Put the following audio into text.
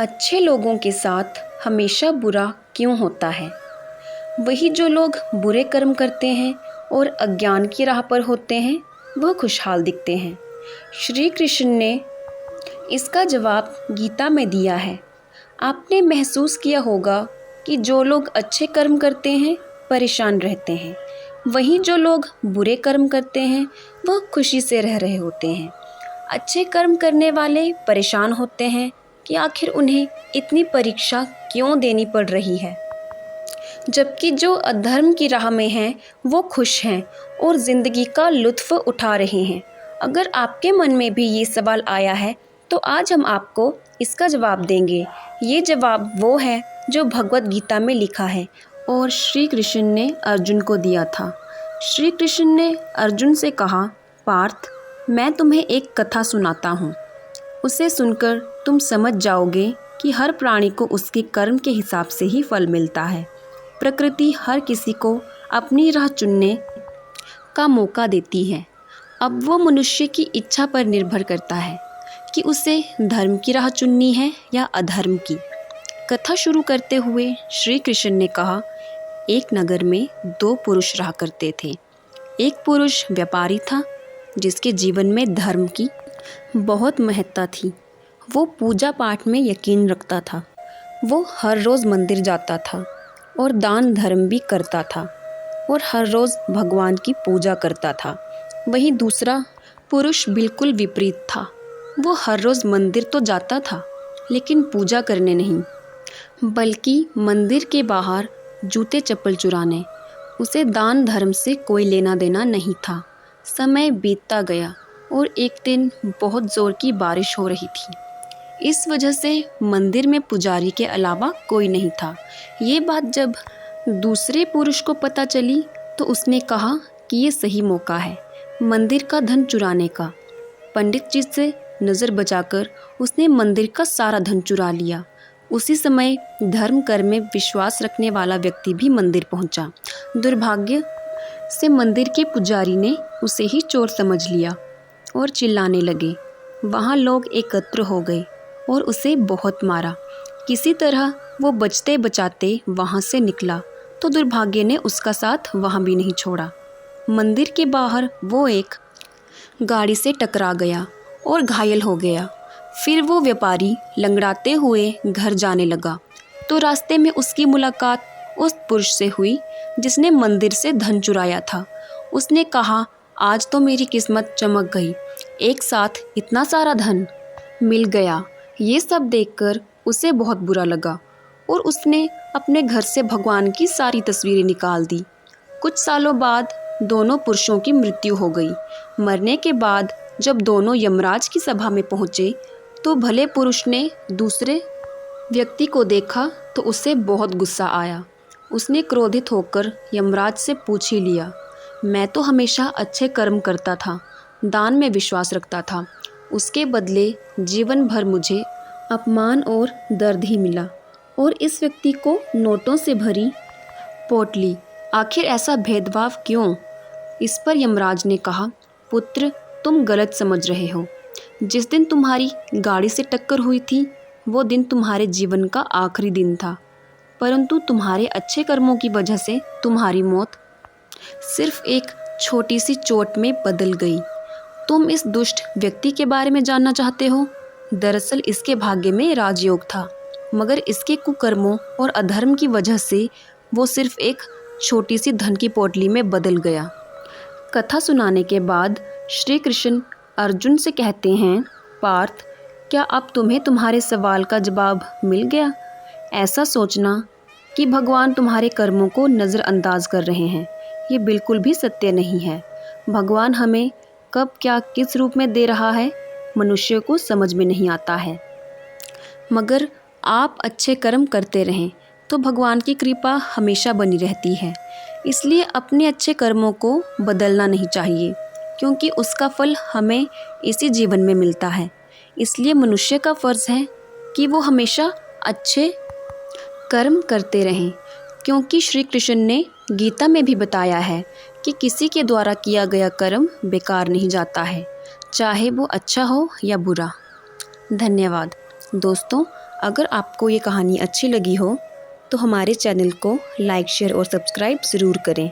अच्छे लोगों के साथ हमेशा बुरा क्यों होता है? वही जो लोग बुरे कर्म करते हैं और अज्ञान की राह पर होते हैं वह खुशहाल दिखते हैं। श्री कृष्ण ने इसका जवाब गीता में दिया है। आपने महसूस किया होगा कि जो लोग अच्छे कर्म करते हैं परेशान रहते हैं, वहीं जो लोग बुरे कर्म करते हैं वह खुशी से रह रहे होते हैं। अच्छे कर्म करने वाले परेशान होते हैं कि आखिर उन्हें इतनी परीक्षा क्यों देनी पड़ रही है, जबकि जो अधर्म की राह में हैं वो खुश हैं और ज़िंदगी का लुत्फ़ उठा रहे हैं। अगर आपके मन में भी ये सवाल आया है तो आज हम आपको इसका जवाब देंगे। ये जवाब वो है जो भगवत गीता में लिखा है और श्री कृष्ण ने अर्जुन को दिया था। श्री कृष्ण ने अर्जुन से कहा, पार्थ, मैं तुम्हें एक कथा सुनाता हूँ। उसे सुनकर तुम समझ जाओगे कि हर प्राणी को उसके कर्म के हिसाब से ही फल मिलता है। प्रकृति हर किसी को अपनी राह चुनने का मौका देती है। अब वो मनुष्य की इच्छा पर निर्भर करता है कि उसे धर्म की राह चुननी है या अधर्म की। कथा शुरू करते हुए श्री कृष्ण ने कहा, एक नगर में दो पुरुष रहा करते थे। एक पुरुष व्यापारी था जिसके जीवन में धर्म की बहुत महत्ता थी। वो पूजा पाठ में यकीन रखता था। वो हर रोज़ मंदिर जाता था और दान धर्म भी करता था और हर रोज़ भगवान की पूजा करता था। वहीं दूसरा पुरुष बिल्कुल विपरीत था। वो हर रोज़ मंदिर तो जाता था लेकिन पूजा करने नहीं, बल्कि मंदिर के बाहर जूते चप्पल चुराने। उसे दान धर्म से कोई लेना देना नहीं था। समय बीतता गया और एक दिन बहुत ज़ोर की बारिश हो रही थी। इस वजह से मंदिर में पुजारी के अलावा कोई नहीं था। ये बात जब दूसरे पुरुष को पता चली तो उसने कहा कि ये सही मौका है मंदिर का धन चुराने का। पंडित जी से नज़र बचाकर उसने मंदिर का सारा धन चुरा लिया। उसी समय धर्म कर्म में विश्वास रखने वाला व्यक्ति भी मंदिर पहुंचा। दुर्भाग्य से मंदिर के पुजारी ने उसे ही चोर समझ लिया और चिल्लाने लगे। वहाँ लोग एकत्र हो गए और उसे बहुत मारा। किसी तरह वो बचते बचाते वहाँ से निकला तो दुर्भाग्य ने उसका साथ वहाँ भी नहीं छोड़ा। मंदिर के बाहर वो एक गाड़ी से टकरा गया और घायल हो गया। फिर वो व्यापारी लंगड़ाते हुए घर जाने लगा तो रास्ते में उसकी मुलाकात उस पुरुष से हुई जिसने मंदिर से धन चुराया था। उसने कहा, आज तो मेरी किस्मत चमक गई, एक साथ इतना सारा धन मिल गया। ये सब देखकर उसे बहुत बुरा लगा और उसने अपने घर से भगवान की सारी तस्वीरें निकाल दी। कुछ सालों बाद दोनों पुरुषों की मृत्यु हो गई। मरने के बाद जब दोनों यमराज की सभा में पहुँचे तो भले पुरुष ने दूसरे व्यक्ति को देखा तो उसे बहुत गुस्सा आया। उसने क्रोधित होकर यमराज से पूछ ही लिया, मैं तो हमेशा अच्छे कर्म करता था, दान में विश्वास रखता था, उसके बदले जीवन भर मुझे अपमान और दर्द ही मिला और इस व्यक्ति को नोटों से भरी पोटली, आखिर ऐसा भेदभाव क्यों? इस पर यमराज ने कहा, पुत्र, तुम गलत समझ रहे हो। जिस दिन तुम्हारी गाड़ी से टक्कर हुई थी वो दिन तुम्हारे जीवन का आखिरी दिन था, परंतु तुम्हारे अच्छे कर्मों की वजह से तुम्हारी मौत सिर्फ एक छोटी सी चोट में बदल गई। तुम इस दुष्ट व्यक्ति के बारे में जानना चाहते हो? दरअसल इसके भाग्य में राजयोग था, मगर इसके कुकर्मों और अधर्म की वजह से वो सिर्फ एक छोटी सी धन की पोटली में बदल गया। कथा सुनाने के बाद श्री कृष्ण अर्जुन से कहते हैं, पार्थ, क्या अब तुम्हें तुम्हारे सवाल का जवाब मिल गया? ऐसा सोचना कि भगवान तुम्हारे कर्मों को नज़रअंदाज कर रहे हैं, ये बिल्कुल भी सत्य नहीं है। भगवान हमें कब क्या किस रूप में दे रहा है मनुष्य को समझ में नहीं आता है, मगर आप अच्छे कर्म करते रहें तो भगवान की कृपा हमेशा बनी रहती है। इसलिए अपने अच्छे कर्मों को बदलना नहीं चाहिए, क्योंकि उसका फल हमें इसी जीवन में मिलता है। इसलिए मनुष्य का फ़र्ज़ है कि वो हमेशा अच्छे कर्म करते रहें, क्योंकि श्री कृष्ण ने गीता में भी बताया है कि किसी के द्वारा किया गया कर्म बेकार नहीं जाता है, चाहे वो अच्छा हो या बुरा। धन्यवाद दोस्तों, अगर आपको ये कहानी अच्छी लगी हो तो हमारे चैनल को लाइक, शेयर और सब्सक्राइब ज़रूर करें।